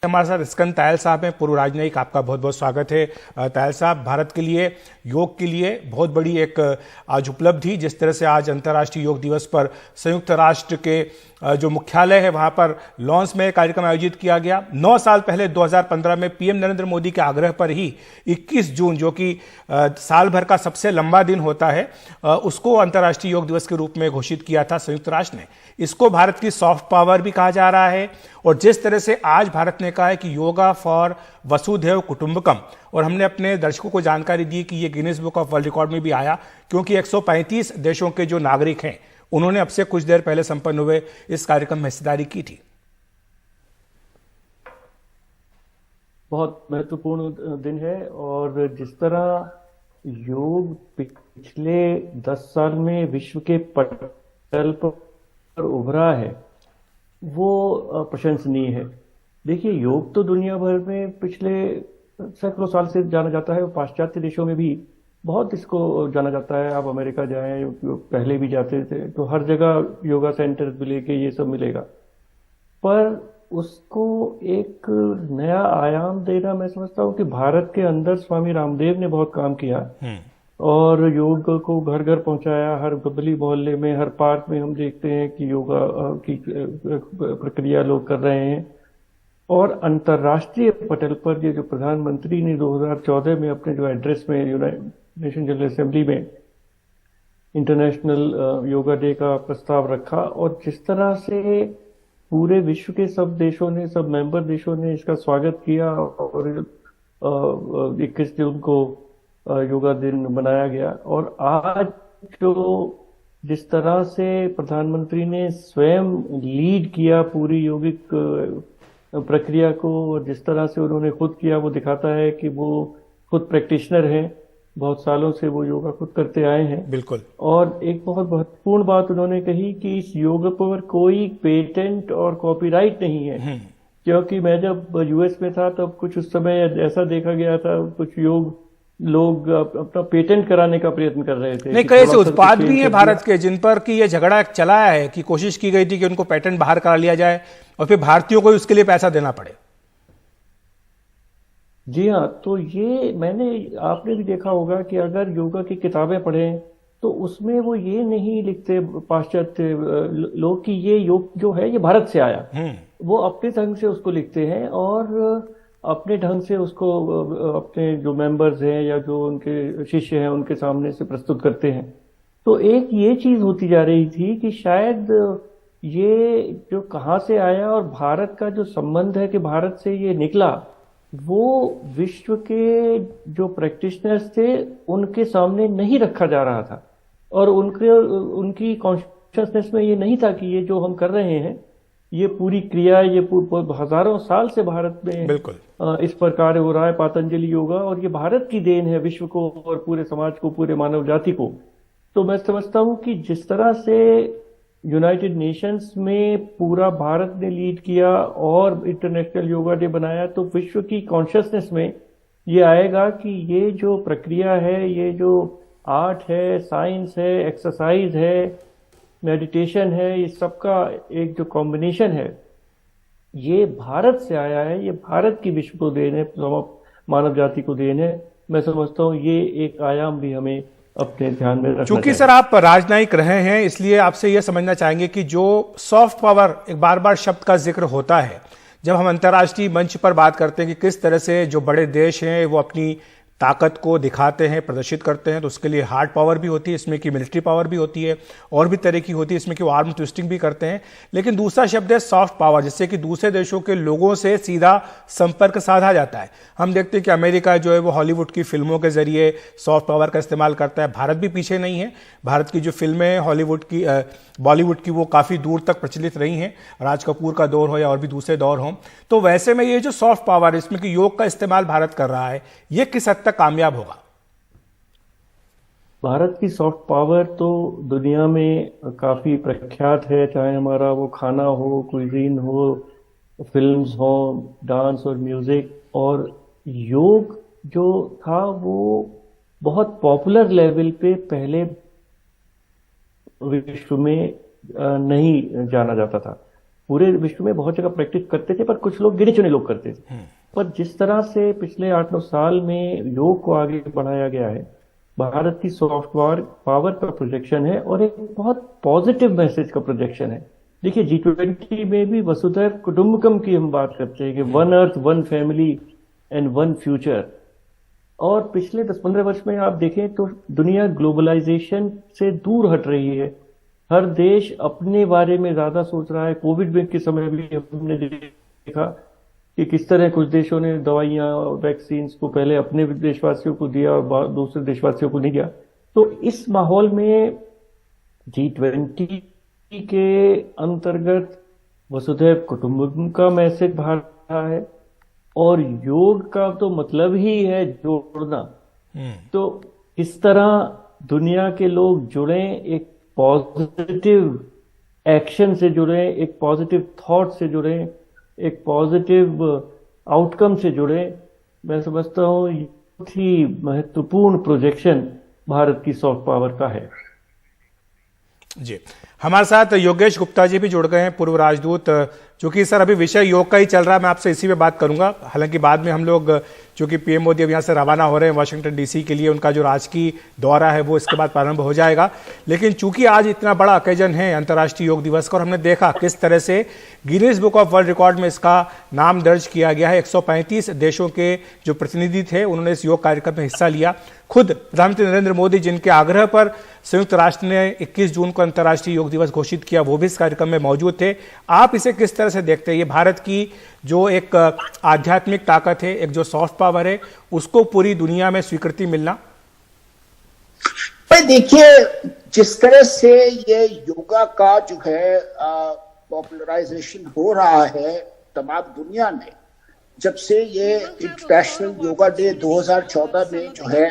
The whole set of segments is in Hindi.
हमारे साथ स्कंद तायल साहब हैं, पूर्व राजनयिक। आपका बहुत बहुत स्वागत है। तायल साहब, भारत के लिए योग के लिए बहुत बड़ी एक आज उपलब्धि, जिस तरह से आज अंतर्राष्ट्रीय योग दिवस पर संयुक्त राष्ट्र के जो मुख्यालय है वहां पर लॉन्च में कार्यक्रम आयोजित किया गया। 9 साल पहले 2015 में पीएम नरेंद्र मोदी के आग्रह पर ही 21 जून, जो कि साल भर का सबसे लंबा दिन होता है, उसको अंतर्राष्ट्रीय योग दिवस के रूप में घोषित किया था संयुक्त राष्ट्र ने। इसको भारत की सॉफ्ट पावर भी कहा जा रहा है। और जिस तरह से आज भारत ने कहा है कि योगा फॉर वसुधैव कुटुंबकम, और हमने अपने दर्शकों को जानकारी दी कि ये Guinness book of world record में भी आया, क्योंकि 135 देशों के जो नागरिक हैं उन्होंने अब से कुछ देर पहले संपन्न हुए इस कार्यक्रम में हिस्सेदारी की थी। बहुत महत्वपूर्ण दिन है। और जिस तरह योग पिछले 10 साल में विश्व के पटल पर उभरा है, वो प्रशंसनीय है। देखिए, योग तो दुनिया भर में पिछले सैकड़ों साल से जाना जाता है। पाश्चात्य देशों में भी बहुत इसको जाना जाता है। आप अमेरिका जाएं, पहले भी जाते थे, तो हर जगह योगा सेंटर मिलेंगे, ये सब मिलेगा। पर उसको एक नया आयाम देना, मैं समझता हूँ कि भारत के अंदर स्वामी रामदेव ने बहुत काम किया और योग को घर घर पहुंचाया। हर गली मोहल्ले में, हर पार्क में हम देखते हैं कि योगा की प्रक्रिया लोग कर रहे हैं। और अंतर्राष्ट्रीय पटल पर ये जो प्रधानमंत्री ने 2014 में अपने जो एड्रेस में यूनाइटेड नेशन जनरल असेंबली में इंटरनेशनल योगा डे का प्रस्ताव रखा, और जिस तरह से पूरे विश्व के सब देशों ने, सब मेंबर देशों ने इसका स्वागत किया, और 21 जून को योगा दिन मनाया गया। और आज जो जिस तरह से प्रधानमंत्री ने स्वयं लीड किया पूरी योगिक प्रक्रिया को, और जिस तरह से उन्होंने खुद किया, वो दिखाता है कि वो खुद प्रैक्टिशनर हैं। बहुत सालों से वो योगा खुद करते आए हैं। बिल्कुल। और एक बहुत महत्वपूर्ण बात उन्होंने कही कि इस योग पर कोई पेटेंट और कॉपीराइट नहीं है। क्योंकि मैं जब यूएस में था तब कुछ उस समय ऐसा देखा गया था, कुछ योग लोग अपना पेटेंट कराने का प्रयत्न कर रहे थे। नहीं, कई ऐसे उत्पाद भी हैं भारत के जिन पर कि ये झगड़ा चला है, कि कोशिश की गई थी कि उनको पेटेंट बाहर करा लिया जाए और फिर भारतीयों को उसके लिए पैसा देना पड़े। जी हाँ, तो ये आपने भी देखा होगा कि अगर योगा की किताबें पढ़ें तो उसमें वो ये नहीं लिखते पाश्चात्य लोग कि ये योग जो है ये भारत से आया। वो अपने ढंग से उसको लिखते हैं और अपने ढंग से उसको अपने जो मेंबर्स हैं या जो उनके शिष्य हैं उनके सामने से प्रस्तुत करते हैं। तो एक ये चीज होती जा रही थी कि शायद ये जो कहाँ से आया और भारत का जो संबंध है कि भारत से ये निकला, वो विश्व के जो प्रैक्टिशनर्स थे उनके सामने नहीं रखा जा रहा था। और उनकी कॉन्शियसनेस में ये नहीं था कि ये जो हम कर रहे हैं, ये पूरी क्रिया, ये हजारों साल से भारत में बिल्कुल इस प्रकार हो रहा है पतंजलि योगा, और ये भारत की देन है विश्व को और पूरे समाज को, पूरे मानव जाति को। तो मैं समझता हूँ कि जिस तरह से यूनाइटेड नेशंस में पूरा भारत ने लीड किया और इंटरनेशनल योगा डे बनाया, तो विश्व की कॉन्शियसनेस में ये आएगा कि ये जो प्रक्रिया है, ये जो आर्ट है, साइंस है, एक्सरसाइज है, मेडिटेशन है, ये सबका एक जो कॉम्बिनेशन है, ये भारत से आया है। ये भारत की विश्व को देन है, मानव जाति को देन है। मैं समझता हूँ ये एक आयाम भी हमें अपने ध्यान में रखना चाहिए। चूंकि सर आप राजनयिक रहे हैं, इसलिए आपसे यह समझना चाहेंगे कि जो सॉफ्ट पावर, एक बार बार शब्द का जिक्र होता है जब हम अंतर्राष्ट्रीय मंच पर बात करते हैं कि किस तरह से जो बड़े देश हैं वो अपनी ताकत को दिखाते हैं, प्रदर्शित करते हैं, तो उसके लिए हार्ड पावर भी होती है, इसमें की मिलिट्री पावर भी होती है, और भी तरह की होती है, इसमें कि वो आर्म ट्विस्टिंग भी करते हैं। लेकिन दूसरा शब्द है सॉफ्ट पावर, जिससे कि दूसरे देशों के लोगों से सीधा संपर्क साधा जाता है। हम देखते हैं कि अमेरिका जो है वो हॉलीवुड की फिल्मों के जरिए सॉफ्ट पावर का इस्तेमाल करता है। भारत भी पीछे नहीं है। भारत की जो फिल्में हॉलीवुड की, बॉलीवुड की, वो काफी दूर तक प्रचलित रही हैं, राज कपूर का दौर हो या और भी दूसरे दौर हों। तो वैसे में ये जो सॉफ्ट पावर, इसमें कि योग का इस्तेमाल भारत कर रहा है, ये किस हद तक कामयाब होगा? भारत की सॉफ्ट पावर तो दुनिया में काफी प्रख्यात है, चाहे हमारा वो खाना हो, कुइजीन हो, फिल्म्स हो, डांस और म्यूजिक। और योग जो था वो बहुत पॉपुलर लेवल पे पहले विश्व में नहीं जाना जाता था। पूरे विश्व में बहुत जगह प्रैक्टिस करते थे, पर कुछ लोग, गिने चुने लोग करते थे। पर जिस तरह से पिछले 8-9 साल में योग को आगे बढ़ाया गया है, भारत की सॉफ्ट पावर का प्रोजेक्शन है और एक बहुत पॉजिटिव मैसेज का प्रोजेक्शन है। देखिए, G20 में भी वसुधैव कुटुंबकम की हम बात करते हैं कि one earth, one family and one future. और पिछले 10-15 वर्ष में आप देखें तो दुनिया ग्लोबलाइजेशन से दूर हट रही है। हर देश अपने बारे में ज्यादा सोच रहा है। कोविड में के समय भी हमने देखा कि किस तरह कुछ देशों ने दवाइयां और वैक्सीन को पहले अपने देशवासियों को दिया और दूसरे देशवासियों को नहीं दिया। तो इस माहौल में G20 के अंतर्गत वसुधैव कुटुंबकम का मैसेज बाहर रहा है और योग का तो मतलब ही है जोड़ना। तो इस तरह दुनिया के लोग जुड़े, एक पॉजिटिव एक्शन से जुड़े, एक पॉजिटिव थॉट से जुड़े, एक पॉजिटिव आउटकम से जुड़े, मैं समझता हूँ ये बहुत ही महत्वपूर्ण प्रोजेक्शन भारत की सॉफ्ट पावर का है। जी, हमारे साथ योगेश गुप्ता जी भी जुड़ गए हैं, पूर्व राजदूत। चूंकि सर अभी विषय योग का ही चल रहा है, मैं आपसे इसी पे बात करूंगा। हालांकि बाद में हम लोग, चूंकि पीएम मोदी अब यहाँ से रवाना हो रहे हैं वाशिंगटन डीसी के लिए, उनका जो राजकीय दौरा है वो इसके बाद प्रारंभ हो जाएगा। लेकिन चूंकि आज इतना बड़ा ओकेजन है अंतर्राष्ट्रीय योग दिवस का, और हमने देखा किस तरह से Guinness book of world record में इसका नाम दर्ज किया गया है। 135 देशों के जो प्रतिनिधि थे उन्होंने इस योग कार्यक्रम में हिस्सा लिया। खुद प्रधानमंत्री नरेंद्र मोदी, जिनके आग्रह पर संयुक्त राष्ट्र ने 21 जून को अंतर्राष्ट्रीय योग दिवस घोषित किया, वो भी इस कार्यक्रम में मौजूद थे। आप इसे किस तरह से देखते हैं? ये भारत की जो एक आध्यात्मिक ताकत है, एक जो सॉफ्ट पावर है, उसको पूरी दुनिया में स्वीकृति मिलना। भाई देखिए, जिस तरह से ये योगा का जो है पॉपुलराइजेशन हो रहा है तमाम दुनिया में, जब से ये इंटरनेशनल योगा डे 2014 में जो है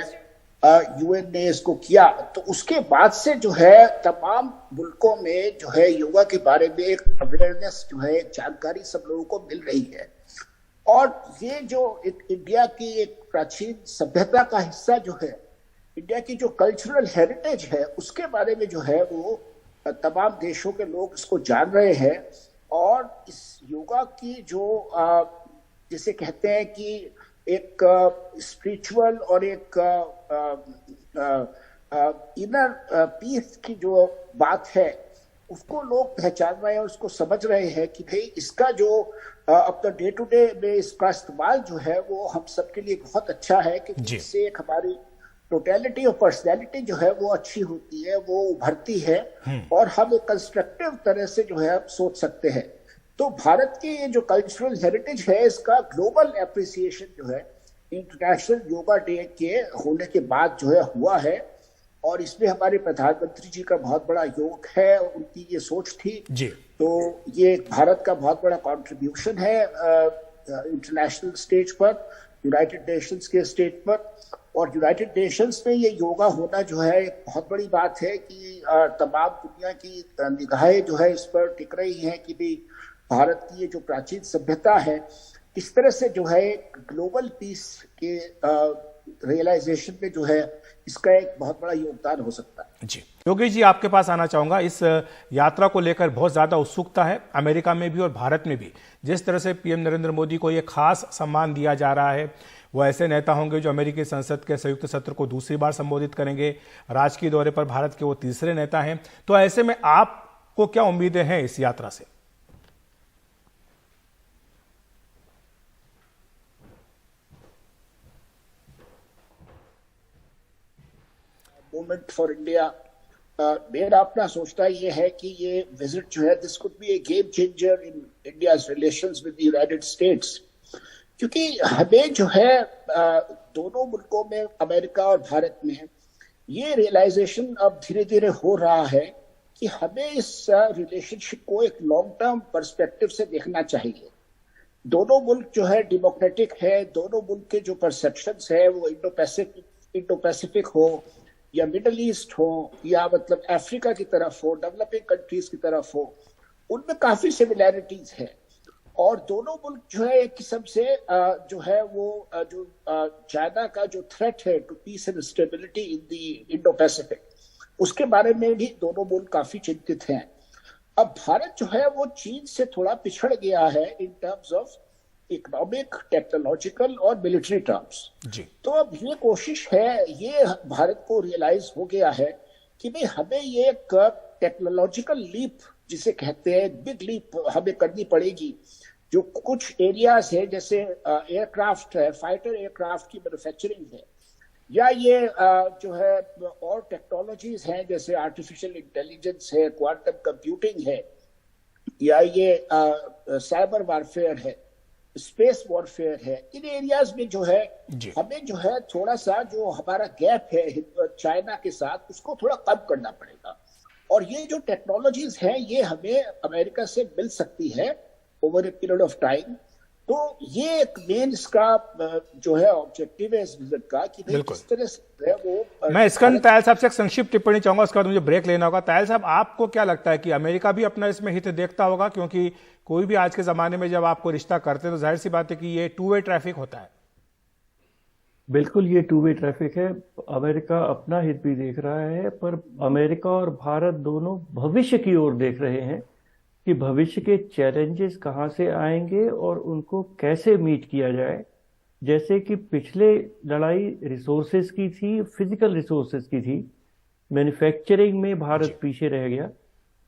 यूएन ने इसको किया, तो उसके बाद से जो है तमाम मुल्कों में जो है योगा के बारे में एक अवेयरनेस जो है, जानकारी सब लोगों को मिल रही है। और ये जो इंडिया की एक प्राचीन सभ्यता का हिस्सा जो है, इंडिया की जो कल्चरल हेरिटेज है, उसके बारे में जो है वो तमाम देशों के लोग इसको जान रहे हैं। और इस योगा की जो जिसे कहते हैं कि एक स्पिरिचुअल और एक इनर पीस की जो बात है, उसको लोग पहचान रहे हैं और उसको समझ रहे हैं कि भाई इसका जो अपना डे टू डे में इसका इस्तेमाल जो है वो हम सबके लिए बहुत अच्छा है, कि जिससे एक हमारी टोटलिटी ऑफ पर्सनैलिटी जो है वो अच्छी होती है, वो उभरती है और हम एक कंस्ट्रक्टिव तरह से जो है सोच सकते हैं। तो भारत की ये जो कल्चरल हेरिटेज है, इसका ग्लोबल एप्रिसिएशन जो है इंटरनेशनल योगा डे के होने के बाद जो है हुआ है। और इसमें हमारे प्रधानमंत्री जी का बहुत बड़ा योग है, उनकी ये सोच थी जी। तो ये भारत का बहुत बड़ा कंट्रीब्यूशन है इंटरनेशनल स्टेज पर, यूनाइटेड नेशंस के स्टेज पर। और यूनाइटेड नेशंस में ये योगा होना जो है एक बहुत बड़ी बात है कि तमाम दुनिया की निगाहें जो है इस पर टिक रही हैं कि भाई भारत की ये जो प्राचीन सभ्यता है, इस तरह से जो है ग्लोबल पीस के रियलाइजेशन में जो है इसका एक बहुत बड़ा योगदान हो सकता है। जी, योगेश जी, आपके पास आना चाहूंगा। इस यात्रा को लेकर बहुत ज्यादा उत्सुकता है अमेरिका में भी और भारत में भी। जिस तरह से पीएम नरेंद्र मोदी को यह खास सम्मान दिया जा रहा है, वो ऐसे नेता होंगे जो अमेरिकी संसद के संयुक्त सत्र को दूसरी बार संबोधित करेंगे। राजकीय दौरे पर भारत के वो तीसरे नेता हैं। तो ऐसे में आपको क्या उम्मीदें हैं इस यात्रा से? मोमेंट फॉर इंडिया, मेरा अपना सोचना ये है कि ये विजिट जो है, this could be A game changer in India's relations with the United states. क्योंकि हमें जो है दोनों मुल्कों में, अमेरिका और भारत में, ये रियलाइजेशन अब धीरे धीरे हो रहा है कि हमें इस रिलेशनशिप को एक लॉन्ग टर्म पर्सपेक्टिव से देखना चाहिए। दोनों मुल्क जो है डेमोक्रेटिक है, दोनों मुल्क के जो परसेप्शंस है वो इंडो पैसिफिक हो या मिडल ईस्ट हो या मतलब अफ्रीका की तरफ हो, डेवलपिंग कंट्रीज की तरफ हो, उनमें काफी सिमिलैरिटीज है। और दोनों मुल्क जो है एक किस्म से जो है वो जो चाइना का जो थ्रेट है to peace and stability in the Indo Pacific, उसके बारे में भी दोनों मुल्क काफी चिंतित हैं। अब भारत जो है वो चीन से थोड़ा पिछड़ गया है in terms of economic, technological और मिलिट्री टर्म्स। जी। तो अब ये कोशिश है, ये भारत को रियलाइज हो गया है कि भाई हमें ये एक टेक्नोलॉजिकल लीप जिसे कहते हैं, बिग लीप हमें करनी पड़ेगी। जो कुछ एरियाज है जैसे एयरक्राफ्ट है, फाइटर एयरक्राफ्ट की मैन्युफैक्चरिंग है, या ये जो है और टेक्नोलॉजीज हैं जैसे आर्टिफिशियल इंटेलिजेंस है, क्वांटम कंप्यूटिंग है, या ये साइबर वारफेयर है, स्पेस वॉरफेयर है। इन एरियाज में जो है हमें जो है थोड़ा सा जो हमारा गैप है चाइना के साथ, उसको थोड़ा कम करना पड़ेगा। और ये जो टेक्नोलॉजीज हैं ये हमें अमेरिका से मिल सकती है over a period of time. तो ये एक मेन इसका जो है ऑब्जेक्टिव है इस विजिट का कि किस तरह से है वो। मैं स्कंद तायल साहब से एक संक्षिप्त टिप्पणी चाहूंगा, उसके बाद मुझे ब्रेक लेना होगा। तायल साहब, आपको क्या लगता है कि अमेरिका भी अपना इसमें हित देखता होगा? क्योंकि कोई भी आज के जमाने में जब आपको रिश्ता करते हैं तो जाहिर सी बात है कि ये टू वे ट्रैफिक होता है। बिल्कुल, ये टू वे ट्रैफिक है। अमेरिका अपना हित भी देख रहा है, पर अमेरिका और भारत दोनों भविष्य की ओर देख रहे हैं कि भविष्य के चैलेंजेस कहाँ से आएंगे और उनको कैसे मीट किया जाए। जैसे कि पिछले लड़ाई रिसोर्सेज की थी, फिजिकल रिसोर्सेज की थी, मैन्युफैक्चरिंग में भारत पीछे रह गया,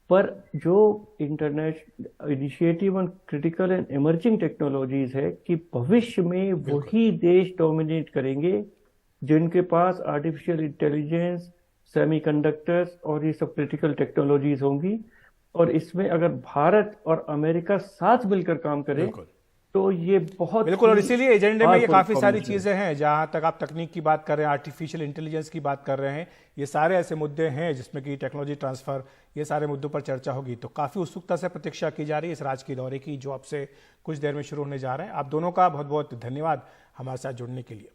पर जो international initiative on critical and emerging technologies है कि भविष्य में वही देश डोमिनेट करेंगे जिनके पास आर्टिफिशियल इंटेलिजेंस, सेमीकंडक्टर्स और ये सब क्रिटिकल टेक्नोलॉजीज होंगी। और इसमें अगर भारत और अमेरिका साथ मिलकर काम करें तो ये बहुत बिल्कुल, और इसीलिए एजेंडे में ये काफी सारी चीजें हैं। जहां तक आप तकनीक की बात कर रहे हैं, आर्टिफिशियल इंटेलिजेंस की बात कर रहे हैं, ये सारे ऐसे मुद्दे हैं जिसमें कि टेक्नोलॉजी ट्रांसफर, ये सारे मुद्दों पर चर्चा होगी। तो काफी उत्सुकता से प्रतीक्षा की जा रही है इस राज की दौरे की, जो आपसे कुछ देर में शुरू होने जा रहे हैं। आप दोनों का बहुत बहुत धन्यवाद हमारे साथ जुड़ने के लिए।